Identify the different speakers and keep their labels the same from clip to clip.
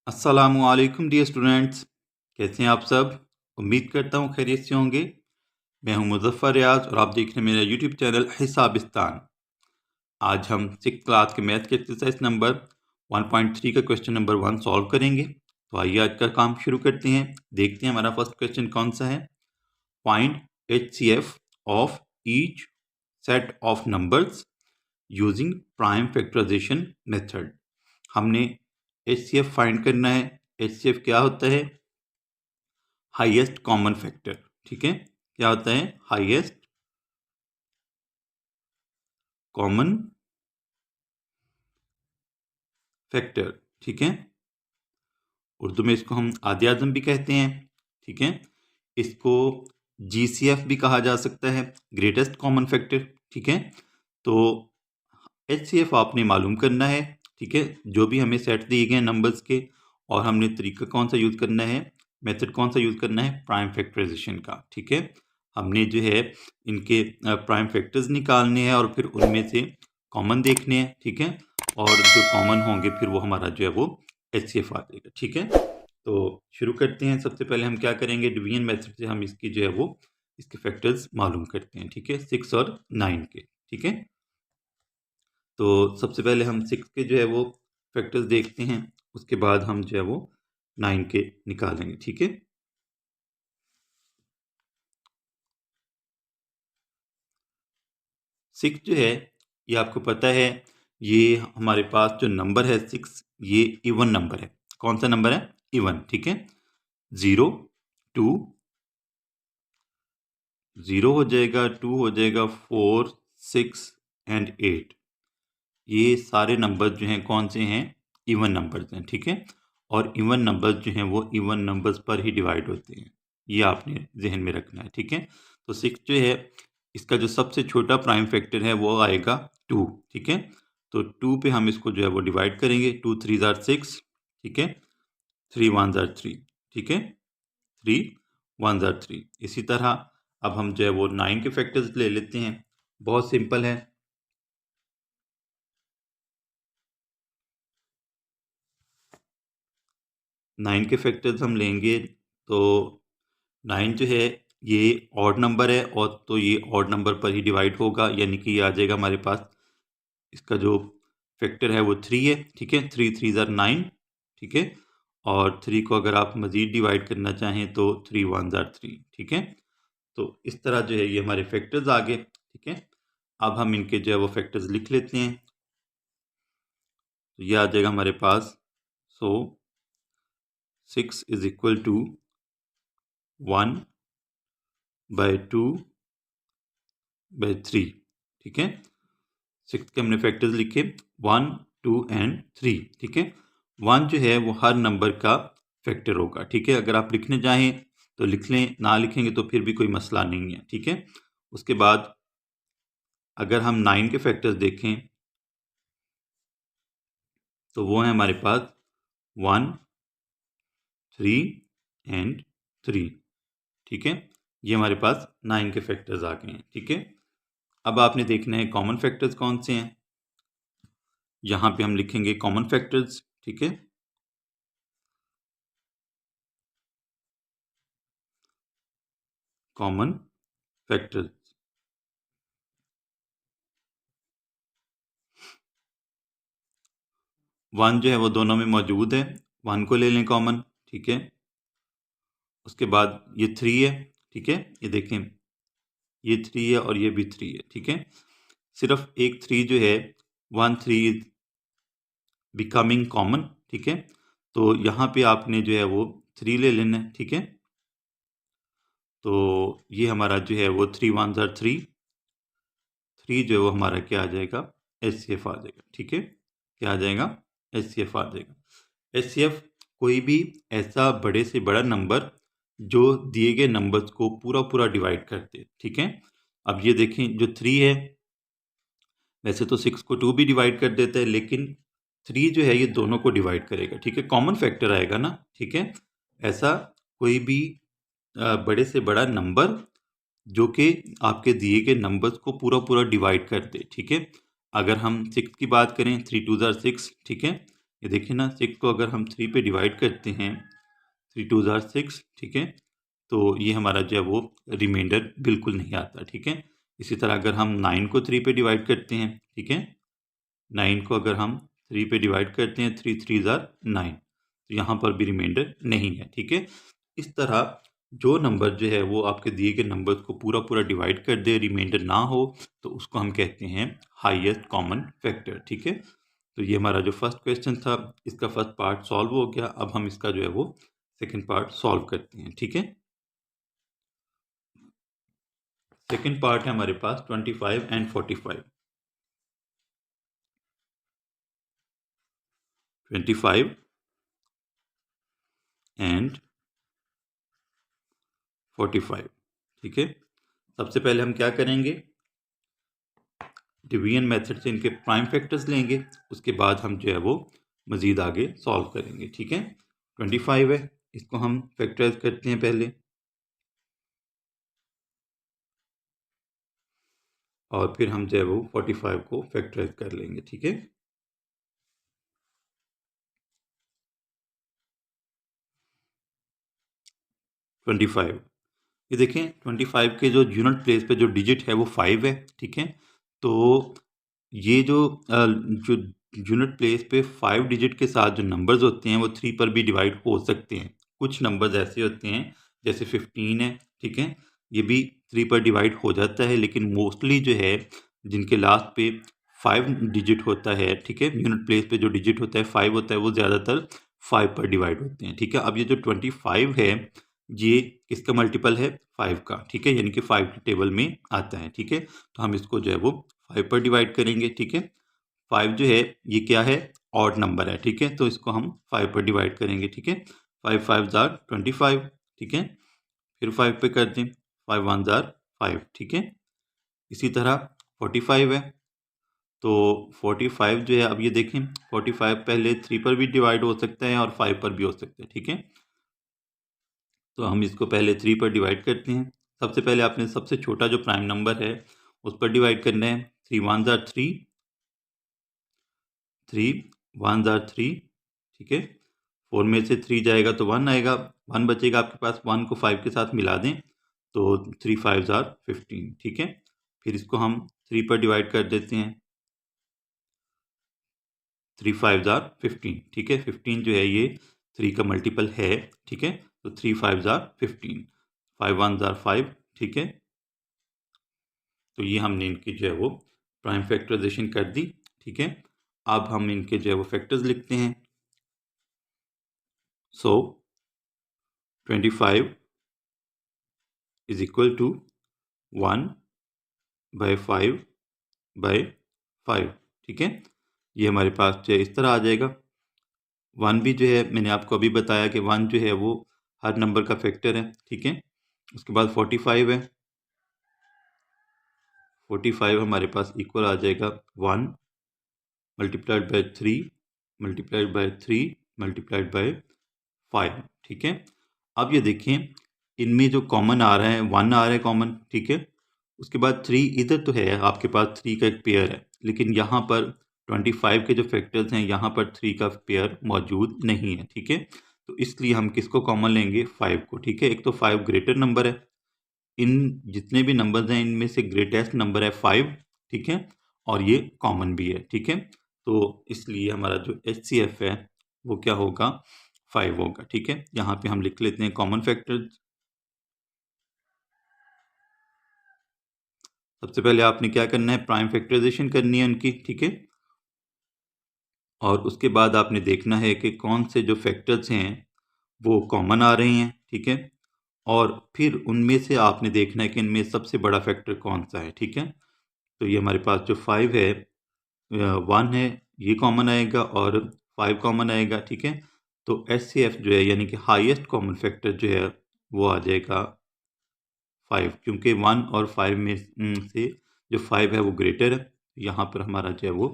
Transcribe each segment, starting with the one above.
Speaker 1: अस्सलामुअलैकुम dear students, कैसे हैं आप सब। उम्मीद करता हूँ खैरियत से होंगे। मैं हूँ मुज़फ़्फ़र रियाज़ और आप देख रहे हैं मेरा यूट्यूब चैनल हिसाबिस्तान। आज हम 6th क्लास के मैथ के एक्सरसाइज नंबर 1.3 का क्वेश्चन नंबर 1 सॉल्व करेंगे। तो आइए आज का काम शुरू करते हैं। देखते हैं हमारा फर्स्ट क्वेश्चन कौन सा है। Find HCF of each set of numbers using prime factorization method. हमने HCF फाइंड करना है। HCF क्या होता है? Highest common factor. ठीक है, क्या होता है? Highest common factor. ठीक है, उर्दू में इसको हम आदि आज़म भी कहते हैं। ठीक है, इसको GCF भी कहा जा सकता है, ग्रेटेस्ट कॉमन फैक्टर। ठीक है, तो HCF आपने मालूम करना है। ठीक है, जो भी हमें सेट दिए गए नंबर्स के, और हमने तरीका कौन सा यूज़ करना है, मेथड कौन सा यूज़ करना है, प्राइम फैक्टराइजेशन का। ठीक है, हमने जो है इनके प्राइम फैक्टर्स निकालने हैं और फिर उनमें से कॉमन देखने हैं। ठीक है, और जो कॉमन होंगे फिर वो हमारा जो है वो HCF आ जाएगा। ठीक है, तो शुरू करते हैं। सबसे पहले हम क्या करेंगे, डिवीजन मेथड से हम इसकी जो है वो इसके फैक्टर्स मालूम करते हैं। ठीक है, 6 और 9 के। ठीक है, तो सबसे पहले हम 6 के जो है वो फैक्टर्स देखते हैं, उसके बाद हम जो है वो 9 के निकालेंगे। ठीक है, 6 जो है ये आपको पता है, ये हमारे पास जो नंबर है 6, ये इवन नंबर है। कौन सा नंबर है? इवन। ठीक है, 0 2 0 हो जाएगा, 2 हो जाएगा, 4 6 एंड 8। ये सारे नंबर्स जो हैं कौन से हैं? इवन नंबर्स हैं। ठीक है, और इवन नंबर्स जो हैं वो इवन नंबर्स पर ही डिवाइड होते हैं, ये आपने जहन में रखना है। ठीक है, तो 6 जो है इसका जो सबसे छोटा प्राइम फैक्टर है वो आएगा 2। ठीक है, तो 2 पे हम इसको जो है वो डिवाइड करेंगे। 2 3 ज़ार 6। ठीक है, 3 1 ज़ार 3। ठीक है, 3 1 ज़ार 3। इसी तरह अब हम जो है वो 9 के फैक्टर्स ले लेते हैं। बहुत सिंपल है। 9 के फैक्टर्स हम लेंगे तो 9 जो है ये ऑड नंबर है, और तो ये ऑड नंबर पर ही डिवाइड होगा, यानी कि ये आ जाएगा हमारे पास, इसका जो फैक्टर है वो 3 है। ठीक है, 3 3 ज़ार 9। ठीक है, और 3 को अगर आप मज़ीद डिवाइड करना चाहें तो 3 1 ज़ार 3। ठीक है, तो इस तरह जो है ये हमारे फैक्टर्स आ गए। ठीक है, अब हम इनके जो है वो फैक्टर्स लिख लेते हैं। तो ये आ जाएगा हमारे पास, so 6 is equal to 1 by 2 by 3। ठीक है, 6 के हमने फैक्टर्स लिखे 1 2 एंड 3। ठीक है, 1 जो है वो हर नंबर का फैक्टर होगा। ठीक है, अगर आप लिखने चाहें तो लिख लें, ना लिखेंगे तो फिर भी कोई मसला नहीं है। ठीक है, उसके बाद अगर हम 9 के फैक्टर्स देखें तो वो है हमारे पास 1 3 एंड 3। ठीक है, ये हमारे पास 9 के फैक्टर्स आ गए हैं। ठीक है, अब आपने देखना है कॉमन फैक्टर्स कौन से हैं। यहाँ पे हम लिखेंगे कॉमन फैक्टर्स। ठीक है, कॉमन फैक्टर्स 1 जो है वो दोनों में मौजूद है, 1 को ले लें कॉमन। ठीक है, उसके बाद ये 3 है। ठीक है, ये देखें, ये 3 है और ये भी 3 है। ठीक है, सिर्फ एक 3 जो है 1 3 इज बिकमिंग कॉमन। ठीक है, तो यहाँ पे आपने जो है वो 3 ले लेना है। ठीक है, तो ये हमारा जो है वो 3 1 ज़ार 3। 3 जो है वो हमारा क्या आ जाएगा? HCF आ जाएगा। ठीक है, क्या आ जाएगा? HCF आ जाएगा। HCF कोई भी ऐसा बड़े से बड़ा नंबर जो दिए गए नंबर्स को पूरा पूरा डिवाइड करते हैं। ठीक है, अब ये देखें, जो 3 है, वैसे तो 6 को 2 भी डिवाइड कर देता है, लेकिन 3 जो है ये दोनों को डिवाइड करेगा। ठीक है, कॉमन फैक्टर आएगा ना। ठीक है, ऐसा कोई भी बड़े से बड़ा नंबर जो कि आपके दिए गए नंबर्स को पूरा पूरा डिवाइड कर दे। ठीक है, अगर हम 6 की बात करें, 3 2 ज़ार 6। ठीक है, ये देखिए ना, 6 को अगर हम 3 पे डिवाइड करते हैं, 3 2 ज़ार 6, ठीक है, तो ये हमारा जो है वो रिमाइंडर बिल्कुल नहीं आता, ठीक है। इसी तरह अगर हम 9 को 3 पे डिवाइड करते हैं, ठीक है, 9 को अगर हम 3 पे डिवाइड करते हैं, 3 3 ज़ार 9, तो यहाँ पर भी रिमाइंडर नहीं है, ठीक है। इस तरह जो नंबर जो है वो आपके दिए गए नंबर को पूरा पूरा डिवाइड कर दे, रिमाइंडर ना हो, तो उसको हम कहते हैं हाईएस्ट कॉमन फैक्टर, ठीक है। तो ये हमारा जो फर्स्ट क्वेश्चन था, इसका फर्स्ट पार्ट सॉल्व हो गया। अब हम इसका जो है वो सेकंड पार्ट सॉल्व करते हैं, ठीक है। सेकंड पार्ट है हमारे पास 25 एंड 45। 25 एंड 45, ठीक है। सबसे पहले हम क्या करेंगे, डिवीजन मेथड से इनके प्राइम फैक्टर्स लेंगे, उसके बाद हम जो है वो मज़ीद आगे सॉल्व करेंगे, ठीक है। 25 है, इसको हम फैक्टराइज करते हैं पहले, और फिर हम जो है वो 45 को फैक्टराइज कर लेंगे, ठीक है। ट्वेंटी फाइव, ये देखें 25 के जो यूनिट प्लेस पे जो डिजिट है वो 5 है, ठीक है। तो ये जो यूनिट प्लेस पे 5 डिजिट के साथ जो नंबर्स होते हैं वो 3 पर भी डिवाइड हो सकते हैं। कुछ नंबर्स ऐसे होते हैं जैसे 15 है, ठीक है, ये भी 3 पर डिवाइड हो जाता है, लेकिन मोस्टली जो है जिनके लास्ट पे 5 डिजिट होता है, ठीक है, यूनिट प्लेस पे जो डिजिट होता है 5 होता है, वो ज़्यादातर 5 पर डिवाइड होते हैं, ठीक है। अब ये जो 25 है ये किसका मल्टीपल है, 5 का, ठीक है, यानी कि 5 के टेबल में आता है, ठीक है। तो हम इसको जो है वो 5 पर डिवाइड करेंगे, ठीक है। 5 जो है ये क्या है, ऑड नंबर है, ठीक है, तो इसको हम 5 पर डिवाइड करेंगे, ठीक है। 5 5 ज़ार 25, ठीक है, फिर 5 पे कर दें, 5 1 ज़ार 5, ठीक है। इसी तरह 45 है, तो 45 जो है, अब ये देखें 45 पहले 3 पर भी डिवाइड हो सकता है और 5 पर भी हो सकता है, ठीक है। तो हम इसको पहले 3 पर डिवाइड करते हैं। सबसे पहले आपने सबसे छोटा जो प्राइम नंबर है उस पर डिवाइड करना है। 3 1 ज़ार 3, 3 1 ज़ार 3, ठीक है। 4 में से 3 जाएगा तो 1 आएगा, 1 बचेगा आपके पास, 1 को 5 के साथ मिला दें तो 3 5 ज़ार 15, ठीक है। फिर इसको हम 3 पर डिवाइड कर देते हैं, 3 5 ज़ार 15, ठीक है। 15 जो है ये 3 का मल्टीपल है, ठीक है, तो 3 5 ज़ार 15, 5 1 ज़ार 5, ठीक है। तो ये हमने इनकी जो है वो प्राइम फैक्टराइजेशन कर दी, ठीक है। अब हम इनके जो है वो फैक्टर्स लिखते हैं। So 25 is equal to 1 by 5 by 5, ठीक है। ये हमारे पास जो है इस तरह आ जाएगा। 1 भी जो है मैंने आपको अभी बताया कि 1 जो है वो हर नंबर का फैक्टर है, ठीक है। उसके बाद 45 है, 45 हमारे पास इक्वल आ जाएगा 1 multiplied by 3 multiplied by 3 multiplied by 5, ठीक है। अब ये देखें इनमें जो कॉमन आ रहा है 1 आ रहा है कॉमन, ठीक है। उसके बाद 3 इधर तो है, आपके पास 3 का एक पेयर है, लेकिन यहाँ पर 25 के जो फैक्टर्स हैं यहाँ पर 3 का पेयर मौजूद नहीं है, ठीक है। तो इसलिए हम किसको कॉमन लेंगे, 5 को, ठीक है। एक तो 5 ग्रेटर नंबर है, इन जितने भी नंबर्स हैं इनमें से ग्रेटेस्ट नंबर है 5, ठीक है, और ये कॉमन भी है, ठीक है। तो इसलिए हमारा जो HCF है वो क्या होगा, 5 होगा, ठीक है। यहाँ पे हम लिख लेते हैं कॉमन फैक्टर्स। सबसे पहले आपने क्या करना है, प्राइम फैक्टराइजेशन करनी है उनकी, ठीक है। और उसके बाद आपने देखना है कि कौन से जो फैक्टर्स हैं वो कॉमन आ रहे हैं, ठीक है। और फिर उनमें से आपने देखना है कि इनमें सबसे बड़ा फैक्टर कौन सा है, ठीक है। तो ये हमारे पास जो 5 है, 1 है, ये कॉमन आएगा और 5 कॉमन आएगा, ठीक है। तो HCF जो है यानी कि हाईएस्ट कॉमन फैक्टर जो है वो आ जाएगा 5, क्योंकि 1 और 5 में से जो 5 है वो ग्रेटर है, यहाँ पर हमारा जो है वो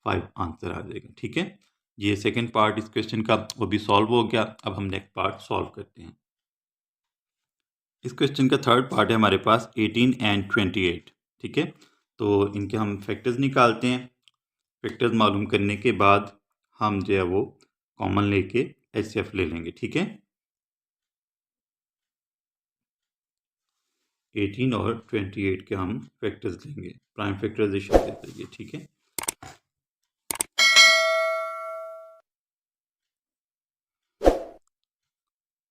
Speaker 1: 5 आंसर आ जाएगा, ठीक है। ये सेकंड पार्ट इस क्वेश्चन का वो भी सॉल्व हो गया। अब हम नेक्स्ट पार्ट सॉल्व करते हैं। इस क्वेश्चन का थर्ड पार्ट है हमारे पास 18 एंड 28, ठीक है। तो इनके हम फैक्टर्स निकालते हैं। फैक्टर्स मालूम करने के बाद हम जो है वो कॉमन लेके HCF ले लेंगे, ठीक है। 18 और 28 के हम फैक्टर्स लेंगे प्राइम फैक्टराइजेशन के जरिए, ठीक है।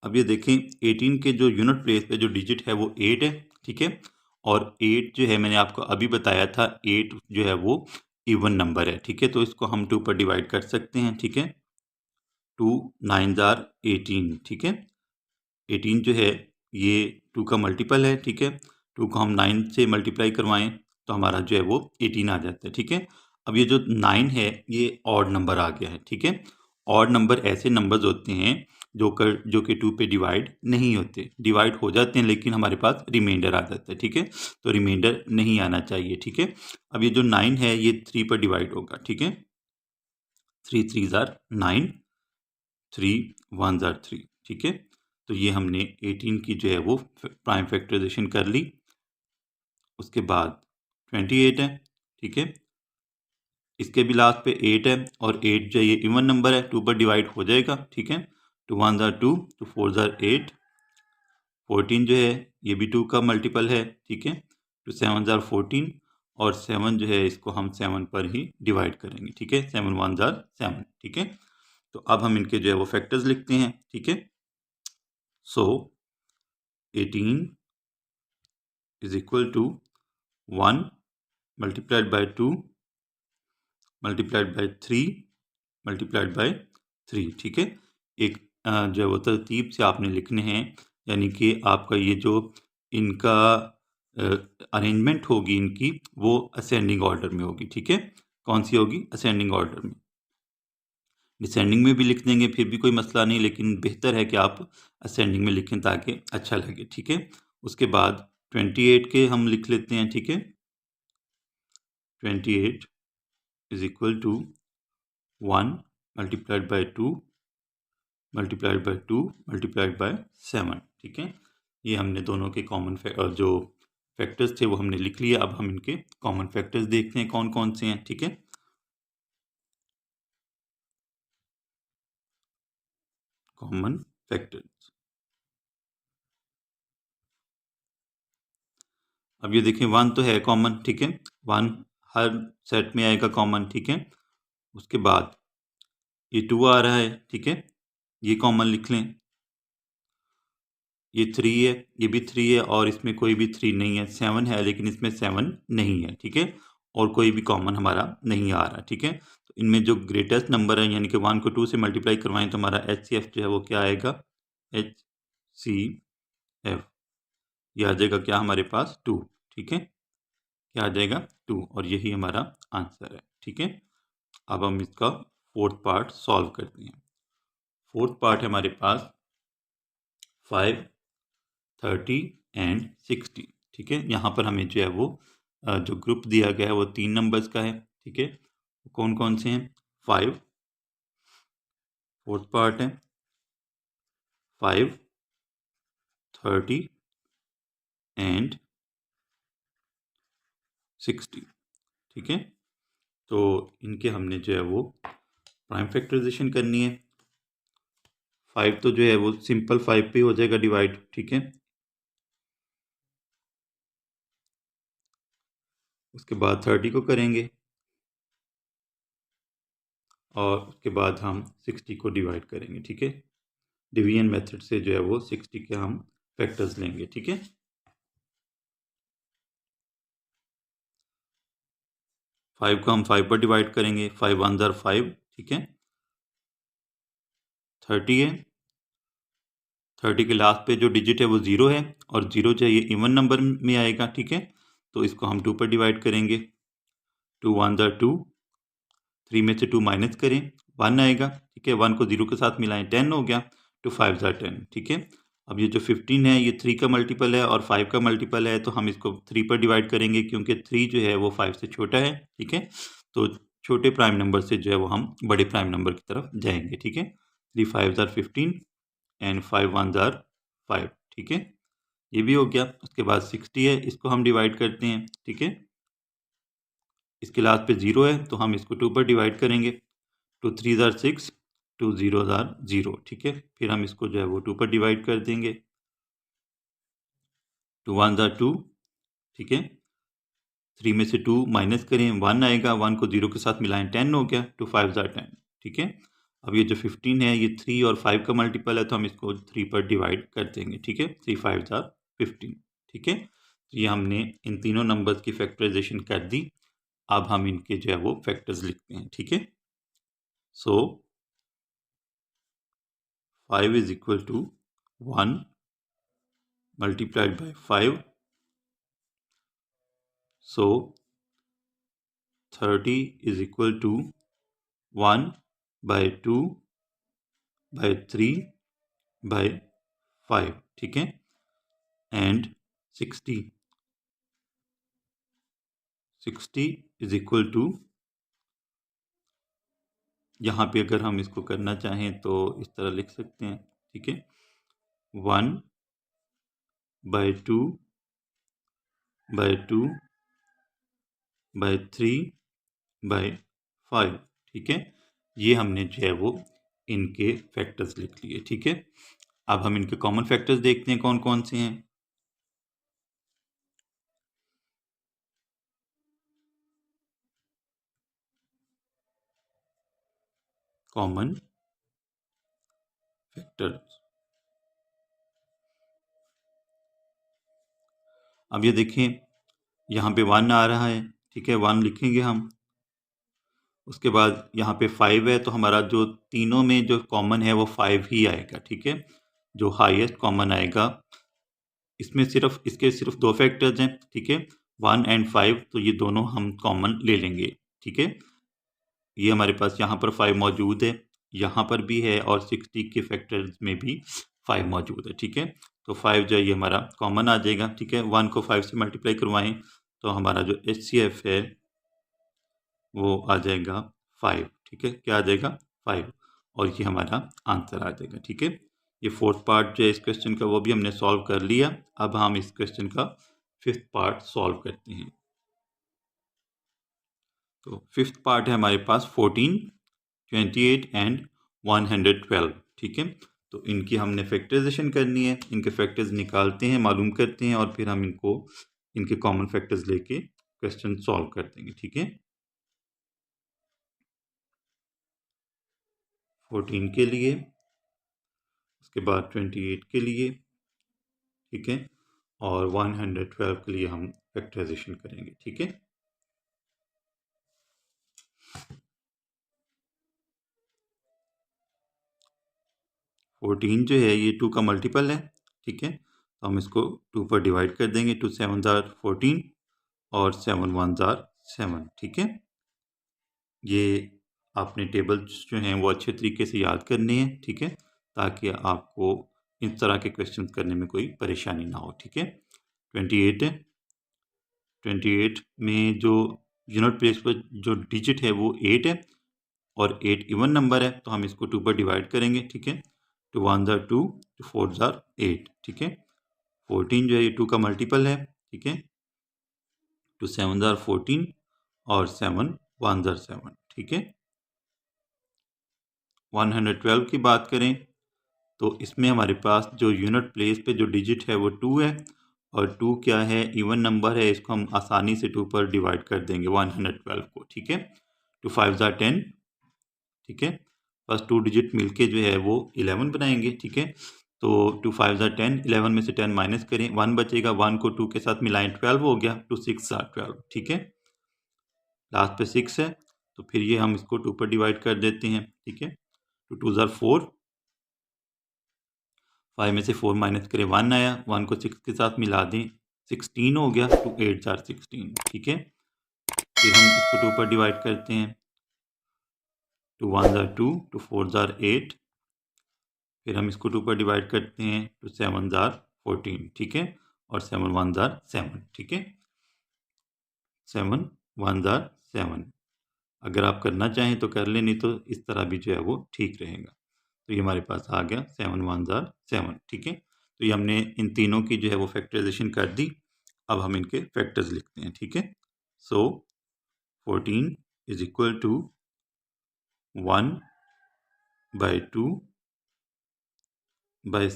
Speaker 1: अब ये देखें 18 के जो यूनिट प्लेस पे जो डिजिट है वो 8 है, ठीक है। और 8 जो है मैंने आपको अभी बताया था 8 जो है वो इवन नंबर है, ठीक है। तो इसको हम 2 पर डिवाइड कर सकते हैं, ठीक है। 2 9 आर 18, ठीक है। 18 जो है ये 2 का मल्टीपल है, ठीक है। 2 को हम 9 से मल्टीप्लाई करवाएं तो हमारा जो है वो 18 आ जाता है, ठीक है। अब ये जो 9 है ये ऑड नंबर आ गया है, ठीक है। ऑड नंबर ऐसे नंबर्स होते हैं जो कि 2 पे डिवाइड नहीं होते, डिवाइड हो जाते हैं लेकिन हमारे पास रिमाइंडर आ जाता है, ठीक है। तो रिमाइंडर नहीं आना चाहिए, ठीक है। अब ये जो 9 है ये 3 पर डिवाइड होगा, ठीक है। 3 3 आर 9, 3 1 आर 3, ठीक है। तो ये हमने 18 की जो है वो प्राइम फैक्टराइजेशन कर ली। उसके बाद 28 है, ठीक है। इसके भी लास्ट पे 8 है और 8 जो ये इवन नंबर है 2 पर डिवाइड हो जाएगा, ठीक है। 2 1 आर 2, 2 4 आर 8, 14 जो है ये भी 2 का मल्टीपल है, ठीक है। 2 7 आर 14 और 7 जो है इसको हम 7 पर ही डिवाइड करेंगे, ठीक है। 7 1 आर 7, ठीक है। तो अब हम इनके जो है वो फैक्टर्स लिखते हैं, ठीक है। सो 18 is equal to 1 multiplied by 2 multiplied by 3 multiplied by 3, ठीक है। एक जो है वो तरतीब से आपने लिखने हैं, यानी कि आपका ये जो इनका अरेंजमेंट होगी इनकी वो असेंडिंग ऑर्डर में होगी, ठीक है। कौन सी होगी? असेंडिंग ऑर्डर में। डिसेंडिंग में भी लिख देंगे फिर भी कोई मसला नहीं, लेकिन बेहतर है कि आप असेंडिंग में लिखें ताकि अच्छा लगे, ठीक है। उसके बाद 28 के हम लिख लेते हैं, ठीक है। 28 is equal to 1 multiplied by 2 multiplied by 2 multiplied by 7, ठीक है। ये हमने दोनों के कॉमन जो फैक्टर्स थे वो हमने लिख लिया। अब हम इनके कॉमन फैक्टर्स देखते हैं कौन कौन से हैं, ठीक है। कॉमन फैक्टर्स, अब ये देखें 1 तो है कॉमन, ठीक है। 1 हर सेट में आएगा कॉमन, ठीक है। उसके बाद ये 2 आ रहा है, ठीक है, ये कॉमन लिख लें। ये 3 है, ये भी 3 है और इसमें कोई भी 3 नहीं है। 7 है लेकिन इसमें 7 नहीं है, ठीक है। और कोई भी कॉमन हमारा नहीं आ रहा, ठीक है। तो इनमें जो ग्रेटेस्ट नंबर है यानी कि 1 को 2 से मल्टीप्लाई करवाएं तो हमारा HCF जो है वो क्या आएगा? HCF ये आ जाएगा क्या हमारे पास? 2, ठीक है। क्या आ जाएगा? 2, और यही हमारा आंसर है, ठीक है। अब हम इसका फोर्थ पार्ट सॉल्व करते हैं। फोर्थ पार्ट है हमारे पास 5 30 एंड 60, ठीक है। यहाँ पर हमें जो है वो जो ग्रुप दिया गया है वो 3 नंबर्स का है, ठीक है। कौन कौन से हैं? 5 फोर्थ पार्ट है, 5 30 एंड 60, ठीक है। तो इनके हमने जो है वो प्राइम फैक्टराइजेशन करनी है। 5 तो जो है वो सिंपल 5 पे हो जाएगा डिवाइड, ठीक है। उसके बाद 30 को करेंगे और उसके बाद हम 60 को डिवाइड करेंगे, ठीक है। डिवीजन मेथड से जो है वो 60 के हम फैक्टर्स लेंगे, ठीक है। 5 को हम 5 पर डिवाइड करेंगे, 5 1 आर 5, ठीक है। 30 है, 30 के लास्ट पे जो डिजिट है वो 0 है और 0 जो है ये इवन नंबर में आएगा, ठीक है। तो इसको हम 2 पर डिवाइड करेंगे। 2 1 आर 2, 3 में से 2 माइनस करें 1 आएगा, ठीक है। 1 को 0 के साथ मिलाएं 10 हो गया। 2 5 आर 10, ठीक है। अब ये जो 15 है ये 3 का मल्टीपल है और 5 का मल्टीपल है, तो हम इसको 3 पर डिवाइड करेंगे क्योंकि 3 जो है वो 5 से छोटा है, ठीक है। तो छोटे प्राइम नंबर से जो है वो हम बड़े प्राइम नंबर की तरफ जाएंगे, ठीक है। 3 5 आर 15 एंड 5 1 आर 5, ठीक है। ये भी हो गया। उसके बाद 60 है, इसको हम डिवाइड करते हैं, ठीक है। इसके लास्ट पे 0 है तो हम इसको 2 पर डिवाइड करेंगे। 2 3 ज़ार 6, 2 0 ज़ार 0, ठीक है। फिर हम इसको जो है वो 2 पर डिवाइड कर देंगे, 2 1 ज़ार 2, ठीक है। 3 में से 2 माइनस करें 1 आएगा, 1 को 0 के साथ मिलाएं 10 हो गया, 2 5 ज़ार 10, ठीक है। अब ये जो 15 है ये 3 और 5 का मल्टीपल है, तो हम इसको 3 पर डिवाइड कर देंगे, ठीक है। 3 5 ज़ार 15, ठीक है। तो ये हमने इन तीनों नंबर्स की फैक्टराइजेशन कर दी। अब हम इनके जो है वो फैक्टर्स लिखते हैं, ठीक है। So 5 is equal to 1 multiplied by 5, so 30 is equal to 1 by 2 by 3 by 5, ठीक है। एंड 60 इज इक्वल टू, यहाँ पे अगर हम इसको करना चाहें तो इस तरह लिख सकते हैं, ठीक है। 1 by 2 by 2 by 3 by 5, ठीक है। ये हमने जो है वो इनके फैक्टर्स लिख लिए, ठीक है। अब हम इनके कॉमन फैक्टर्स देखते हैं कौन कौन से हैं। कॉमन फैक्टर्स, अब ये देखें यहाँ पे 1 आ रहा है, ठीक है, 1 लिखेंगे हम। उसके बाद यहाँ पे 5 है, तो हमारा जो तीनों में जो कॉमन है वो 5 ही आएगा, ठीक है। जो हाईएस्ट कॉमन आएगा, इसमें सिर्फ इसके सिर्फ 2 फैक्टर्स हैं, ठीक है, 1 एंड 5, तो ये दोनों हम कॉमन ले लेंगे, ठीक है। ये हमारे पास यहाँ पर 5 मौजूद है, यहाँ पर भी है, और 60 के फैक्टर्स में भी 5 मौजूद है, ठीक है। तो 5 जो है ये हमारा कॉमन आ जाएगा, ठीक है। 1 को 5 से मल्टीप्लाई करवाएं तो हमारा जो HCF है वो आ जाएगा 5, ठीक है। क्या आ जाएगा? 5, और ये हमारा आंसर आ जाएगा, ठीक है। ये 4th पार्ट जो है इस क्वेश्चन का वो भी हमने सॉल्व कर लिया। अब हम इस क्वेश्चन का 5th पार्ट सॉल्व करते हैं। तो 5th पार्ट है हमारे पास 14, 28 एंड 112, ठीक है। तो इनकी हमने फैक्टराइजेशन करनी है, इनके फैक्टर्स निकालते हैं, मालूम करते हैं, और फिर हम इनको इनके कॉमन फैक्टर्स लेके क्वेश्चन सॉल्व कर देंगे, ठीक है। 14 के लिए, उसके बाद 28 के लिए, ठीक है, और 112 के लिए हम फैक्टराइजेशन करेंगे, ठीक है। फोर्टीन जो है ये 2 का मल्टीपल है, ठीक है। तो हम इसको 2 पर डिवाइड कर देंगे, 2 7 ज़ार 14 और 7 1 ज़ार 7, ठीक है। ये आपने टेबल्स जो हैं वो अच्छे तरीके से याद करने हैं, ठीक है, ताकि आपको इस तरह के क्वेश्चन करने में कोई परेशानी ना हो, ठीक है। 28 है, 28 में जो यूनिट प्लेस पर जो डिजिट है वो 8 है, और 8 इवन नंबर है, तो हम इसको 2 पर डिवाइड करेंगे, ठीक है। 2 1 ज़ार 2, 2 4 ज़ार 8, ठीक है। 14 जो है ये 2 का मल्टीपल है, ठीक है। 2 7 ज़ार 14 और 7 1 ज़ार 7, ठीक है। 112 की बात करें तो इसमें हमारे पास जो यूनिट प्लेस पे जो डिजिट है वो 2 है, और 2 क्या है? इवन नंबर है, इसको हम आसानी से 2 पर डिवाइड कर देंगे 112 को, ठीक है। 2 5 ज़ार 10, ठीक है। बस 2 डिजिट मिलके जो है वो 11 बनाएंगे, ठीक है। तो 2 5 ज़ार 10, 11 में से 10 माइनस करें, 1 बचेगा, 1 को 2 के साथ मिलाएं 12 हो गया, 2 6 ज़ार 12, ठीक है। लास्ट पे 6 है, तो फिर ये हम इसको 2 पर डिवाइड कर देते हैं, ठीक है। 2 2 ज़ार 4, 5 में से 4 माइनस करें 1 आया, 1 को 6 के साथ मिला दें 16 हो गया, 2 8 ज़ार 16, ठीक है। फिर हम इसको 2 पर डिवाइड करते हैं, 2 1 ज़ार 2, 2 4 ज़ार 8, फिर हम इसको 2 पर डिवाइड करते हैं, 2 7 ज़ार 14, ठीक है, और 7 1 ज़ार 7, ठीक है। 7 1 ज़ार 7, अगर आप करना चाहें तो कर लें, नहीं तो इस तरह भी जो है वो ठीक रहेगा। तो ये हमारे पास आ गया 7 1 ज़ार 7, ठीक है। तो ये हमने इन तीनों की जो है वो फैक्टराइजेशन कर दी। अब हम इनके फैक्टर्स लिखते हैं, ठीक है। So 14 is equal to 1/2 by,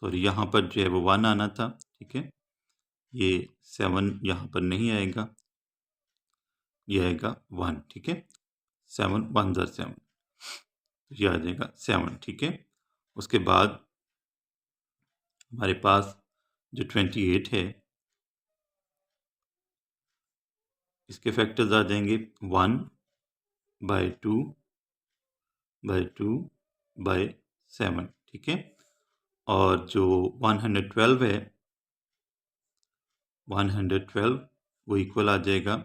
Speaker 1: sorry यहाँ पर जो है वो 1 आना था, ठीक है। ये 7 यहाँ पर नहीं आएगा, ये आएगा 1, ठीक है। 7 1 ज़ा 7, ये आ जाएगा 7, ठीक है। उसके बाद हमारे पास जो 28 है, इसके फैक्टर्स आ जाएंगे 1/2 बाय 7, ठीक है। और जो 112 है, 112 वो इक्वल आ जाएगा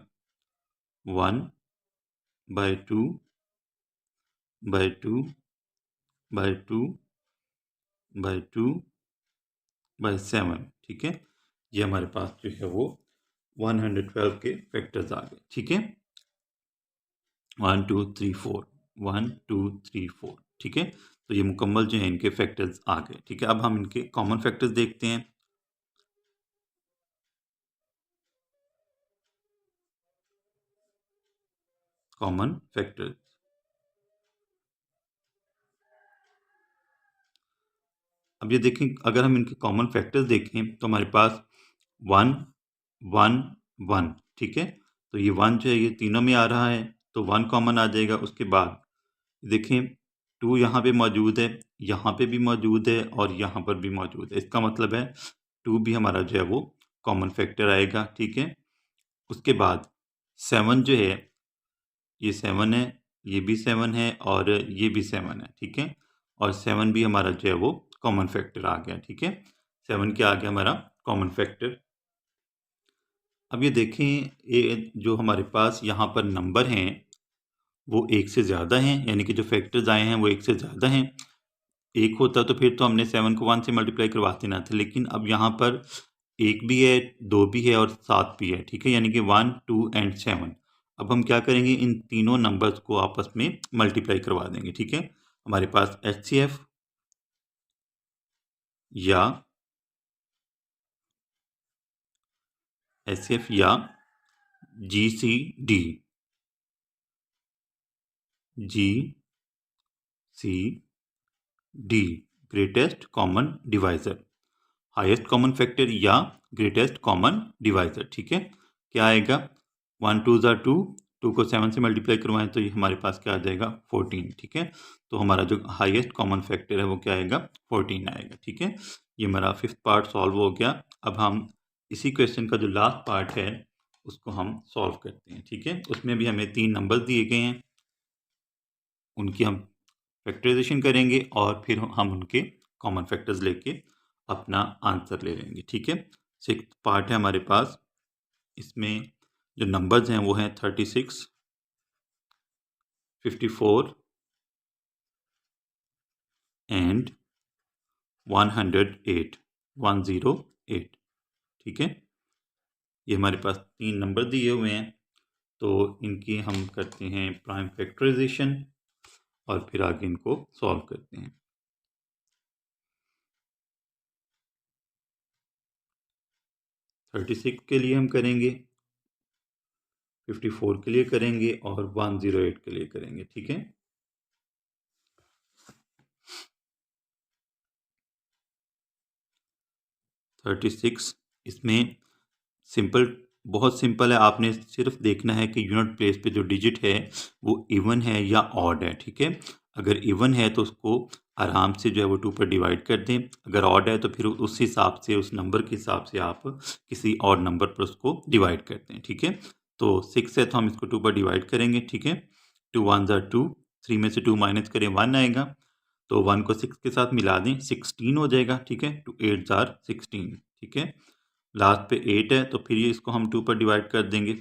Speaker 1: 1/2 बाय 7, ठीक है। ये हमारे पास जो है वो 112 के फैक्टर्स आ गए, ठीक है। 1 2 3 4, 1 2 3 4, ठीक है। तो ये मुकम्मल जो है इनके फैक्टर्स आ गए, ठीक है। अब हम इनके कॉमन फैक्टर्स देखते हैं। कॉमन फैक्टर्स, अब ये देखें, अगर हम इनके कॉमन फैक्टर्स देखें तो हमारे पास 1 1 1, ठीक है। तो ये 1 जो है ये तीनों में आ रहा है, तो 1 कॉमन आ जाएगा। उसके बाद देखें 2 यहाँ पे मौजूद है, यहाँ पे भी मौजूद है और यहाँ पर भी मौजूद है। इसका मतलब है 2 भी हमारा जो है वो कॉमन फैक्टर आएगा, ठीक है। उसके बाद 7 जो है, ये 7 है, ये भी 7 है और ये भी 7 है, ठीक है। और 7 भी हमारा जो है वो कॉमन फैक्टर आ गया, ठीक है। 7 क्या आ गया हमारा कॉमन फैक्टर। अब ये देखें, ये जो हमारे पास यहाँ पर नंबर हैं वो एक से ज़्यादा हैं, यानी कि जो फैक्टर्स आए हैं वो एक से ज़्यादा हैं। एक होता तो फिर तो हमने 7 को 1 से मल्टीप्लाई करवा देना था, लेकिन अब यहाँ पर एक भी है, 2 भी है और 7 भी है, ठीक है। यानी कि 1 2 एंड 7। अब हम क्या करेंगे, इन तीनों नंबर्स को आपस में मल्टीप्लाई करवा देंगे, ठीक है। हमारे पास HCF या GCD, greatest common divisor, highest common factor या ग्रेटेस्ट कॉमन डिवाइजर, ठीक है। क्या आएगा, 1 2 ज़ा 2, 2 को 7 से मल्टीप्लाई करवाएं तो ये हमारे पास क्या आ जाएगा 14, ठीक है। तो हमारा जो हाईएस्ट कॉमन फैक्टर है वो क्या आएगा 14 आएगा, ठीक है। ये हमारा 5th पार्ट सॉल्व हो गया। अब हम इसी क्वेश्चन का जो लास्ट पार्ट है उसको हम सॉल्व करते हैं, ठीक है। उसमें भी हमें 3 नंबर दिए गए हैं, उनकी हम फैक्टराइजेशन करेंगे और फिर हम उनके कॉमन फैक्टर्स लेके अपना आंसर ले लेंगे, ठीक है। 6th पार्ट है हमारे पास, इसमें जो नंबर्स हैं वो हैं 36 54 एंड 108, 108, ठीक है। ये हमारे पास 3 नंबर दिए हुए हैं, तो इनकी हम करते हैं प्राइम फैक्टराइजेशन और फिर आगे इनको सॉल्व करते हैं। 36 के लिए हम करेंगे, 54 के लिए करेंगे और 108 के लिए करेंगे, ठीक है। 36, इसमें सिंपल, बहुत सिंपल है। आपने सिर्फ देखना है कि यूनिट प्लेस पे जो डिजिट है वो इवन है या ऑड है, ठीक है। अगर इवन है तो उसको आराम से जो है वो 2 पर डिवाइड कर दें, अगर ऑड है तो फिर उस हिसाब से, उस नंबर के हिसाब से आप किसी और नंबर पर उसको डिवाइड करते हैं, ठीक है। तो 6 है तो हम इसको 2 पर डिवाइड करेंगे, ठीक है। 2 1 ज़ा 2, 3 में से 2 माइनस करें 1 आएगा, तो 1 को 6 के साथ मिला दें 16 हो जाएगा, ठीक है। 2 8 ज़ार 16, ठीक है। लास्ट पे 8 है तो फिर ये इसको हम 2 पर डिवाइड कर देंगे,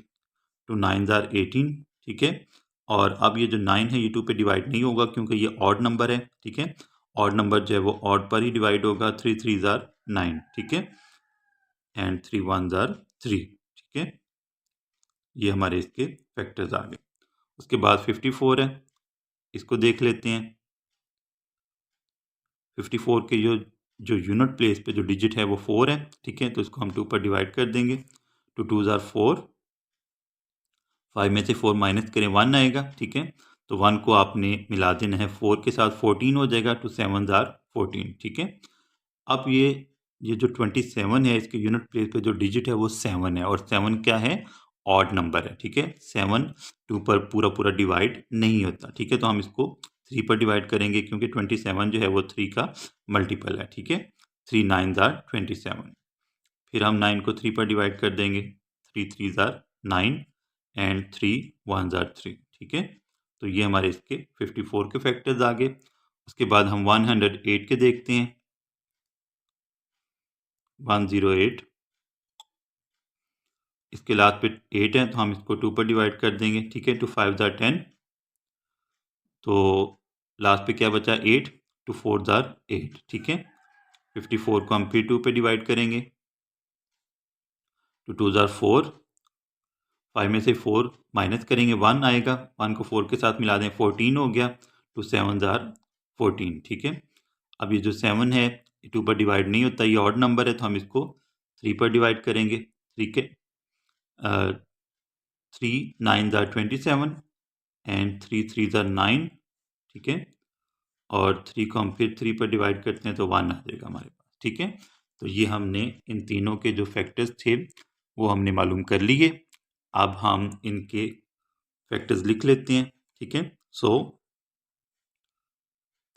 Speaker 1: 2 9 ज़ार 18, ठीक है। और अब ये जो 9 है ये 2 पे डिवाइड नहीं होगा क्योंकि ये ऑड नंबर है, ठीक है। ऑड नंबर जो है वो ऑड पर ही डिवाइड होगा, 3 3 ज़ार 9, ठीक है। एंड 3 1 ज़ार 3, ठीक है। ये हमारे इसके फैक्टर्स आ गए। उसके बाद 54 है, इसको देख लेते हैं। 54 के जो जो यूनिट प्लेस पे जो डिजिट है वो 4 है, ठीक है। तो इसको हम 2 पर डिवाइड कर देंगे, 2 2 ज़ार 4, 5 में से 4 माइनस करें 1 आएगा, ठीक है। तो 1 को आपने मिला देना है 4 के साथ, 14 हो जाएगा। 2 7 आर 14, ठीक है। अब ये जो 27 है, इसके यूनिट प्लेस पे जो डिजिट है वो 7 है, और 7 क्या है, ऑड नंबर है, ठीक है। 7 2 पर पूरा डिवाइड नहीं होता, ठीक है। तो हम इसको 3 पर डिवाइड करेंगे, क्योंकि 27 जो है वो 3 का मल्टीपल है, ठीक है। 3 9 आर 27। फिर हम 9 को 3 पर डिवाइड कर देंगे, 3 3 आर 9 एंड 3 1 आर 3, ठीक है। तो ये हमारे इसके 54 के फैक्टर्स आ गए। उसके बाद हम 108 के देखते हैं। 108, इसके लास्ट पे 8 है, तो हम इसको 2 पर डिवाइड कर देंगे, ठीक है। 2 5 आर 10, तो लास्ट पे क्या बचा, 8। 2 4 आर 8, ठीक है। 54 को हम फिर 2 पे डिवाइड करेंगे, 2 2 आर 4। 5 में से 4 माइनस करेंगे 1 आएगा, 1 को 4 के साथ मिला दें 14 हो गया। 2 7 आर 14, ठीक है। अब ये जो 7 है, 2 पर डिवाइड नहीं होता, ये ऑड नंबर है, तो हम इसको 3 पर डिवाइड करेंगे। 3 के 3 9 आर 27 एंड 3 3 आर 9, ठीक है। और 3 को हम फिर 3 पर डिवाइड करते हैं, तो 1 आ जाएगा हमारे पास, ठीक है। तो ये हमने इन तीनों के जो फैक्टर्स थे वो हमने मालूम कर लिए। अब हम इनके फैक्टर्स लिख लेते हैं, ठीक है। सो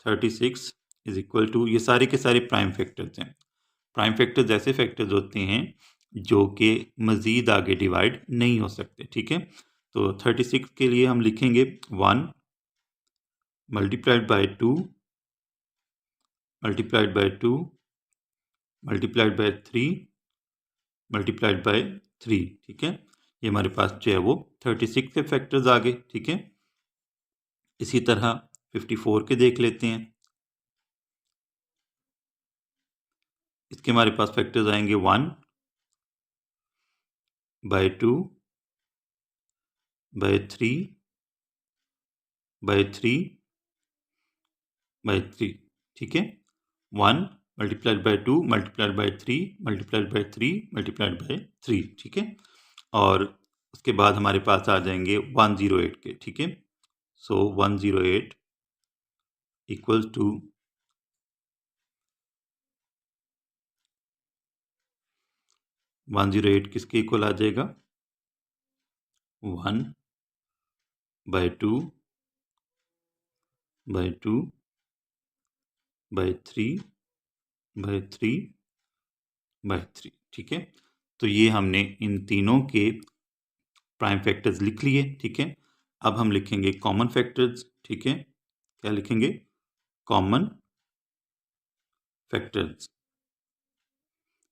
Speaker 1: 36 इज इक्वल टू, ये सारे के सारे प्राइम फैक्टर्स हैं। प्राइम फैक्टर्स ऐसे फैक्टर्स होते हैं जो कि मज़ीद आगे डिवाइड नहीं हो सकते, ठीक है। तो 36 के लिए हम लिखेंगे 1 multiplied by 2 multiplied by 2 multiplied by 3 multiplied by 3, ठीक है। ये हमारे पास जो है वो 36 के फैक्टर्स आ गए, ठीक है। इसी तरह 54 के देख लेते हैं। इसके हमारे पास फैक्टर्स आएंगे 1 बाय 2 बाय 3 बाय 3 बाय 3, ठीक है। 1 multiplied by 2 multiplied by 3 multiplied by 3 multiplied by 3, ठीक है। और उसके बाद हमारे पास आ जाएंगे 108 के, ठीक है। सो 108 इक्वल्स टू 108 किसके इक्वल आ जाएगा, 1 by 2 by 2 by 3 by 3 by 3, ठीक है। तो ये हमने इन तीनों के प्राइम फैक्टर्स लिख लिए, ठीक है। अब हम लिखेंगे कॉमन फैक्टर्स, ठीक है। क्या लिखेंगे, कॉमन फैक्टर्स।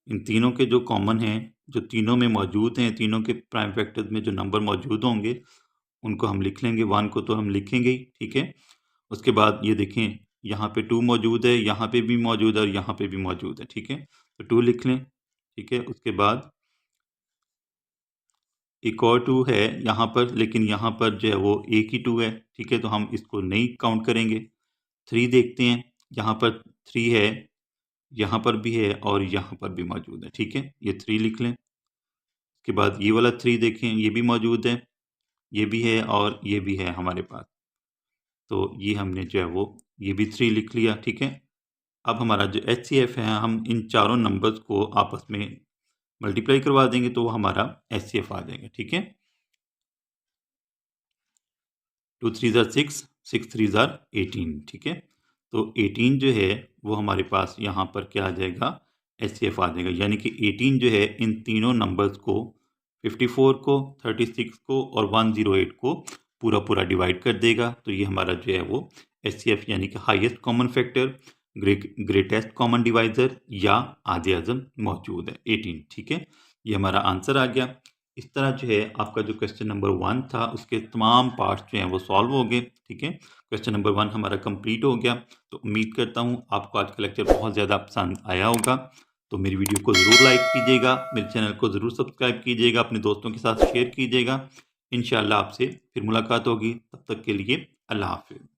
Speaker 1: इन तीनों के जो कॉमन हैं, जो तीनों में मौजूद हैं, तीनों के प्राइम फैक्टर्स में जो नंबर मौजूद होंगे उनको हम लिख लेंगे। 1 को तो हम लिखेंगे ही, ठीक है। उसके बाद ये देखें, यहाँ पे 2 मौजूद है, यहाँ पे भी मौजूद है और यहाँ पे भी मौजूद है, ठीक है। तो 2 लिख लें, ठीक है। उसके बाद एक और 2 है यहाँ पर, लेकिन यहाँ पर जो है वो एक ही 2 है, ठीक है। तो हम इसको नहीं काउंट करेंगे। 3 देखते हैं, यहाँ पर 3 है, यहाँ पर भी है और यहाँ पर भी मौजूद है, ठीक है। ये 3 लिख लें। उसके बाद ये वाला 3 देखें, ये भी मौजूद है, ये भी है और ये भी है हमारे पास। तो ये हमने जो है वो ये भी 3 लिख लिया, ठीक है। अब हमारा जो HCF है, हम इन चारों नंबर्स को आपस में मल्टीप्लाई करवा देंगे तो वो हमारा HCF आ जाएगा, ठीक है। 2 3 आर 6, 6 3 आर 18, ठीक है। तो 18 जो है वो हमारे पास यहाँ पर क्या आ जाएगा, HCF आ जाएगा। यानी कि 18 जो है इन तीनों नंबर्स को, 54 को, 36 को और 108 को पूरा डिवाइड कर देगा। तो ये हमारा जो है वो HCF यानी कि highest common factor, greatest common divisor या आधे अज़म मौजूद है 18, ठीक है। ये हमारा आंसर आ गया। इस तरह जो है आपका जो क्वेश्चन नंबर 1 था उसके तमाम पार्ट्स जो हैं वो सॉल्व हो गए, ठीक है। क्वेश्चन नंबर 1 हमारा कंप्लीट हो गया। तो उम्मीद करता हूँ आपको आज का लेक्चर बहुत ज़्यादा पसंद आया होगा। तो मेरी वीडियो को ज़रूर लाइक कीजिएगा, मेरे चैनल को ज़रूर सब्सक्राइब कीजिएगा, अपने दोस्तों के साथ शेयर कीजिएगा। इंशाल्लाह आपसे फिर मुलाकात होगी, तब तक के लिए अल्लाह हाफिज़।